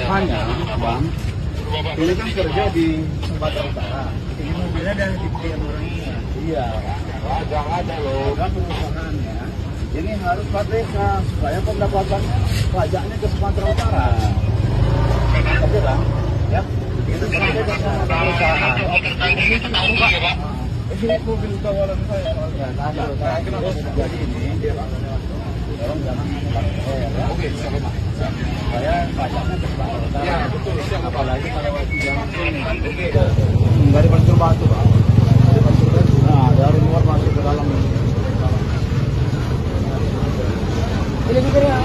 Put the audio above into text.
Makanya, Bang, ini kan kerja di Sumatera Utara. Ini mobilnya dari yang orang ini. Iya, ada loh. Ada perusahaannya. Ini harus KTK supaya pendapatan pajaknya ke Sumatera Utara. Oke, Bang. Ya, itu sampai ke perusahaan. Ini mobil kawalan saya soalnya. Nah, kenapa jadi ini? Tolong jangan oke, siapa Pak? Supaya pajaknya ke Sumatera Utara. Ya, betul. Apalagi kalau jangan dari Pasir Batu, Pak. Dari Pasir Batu. Nah, dari luar masuk ke dalam. Ini juga ya.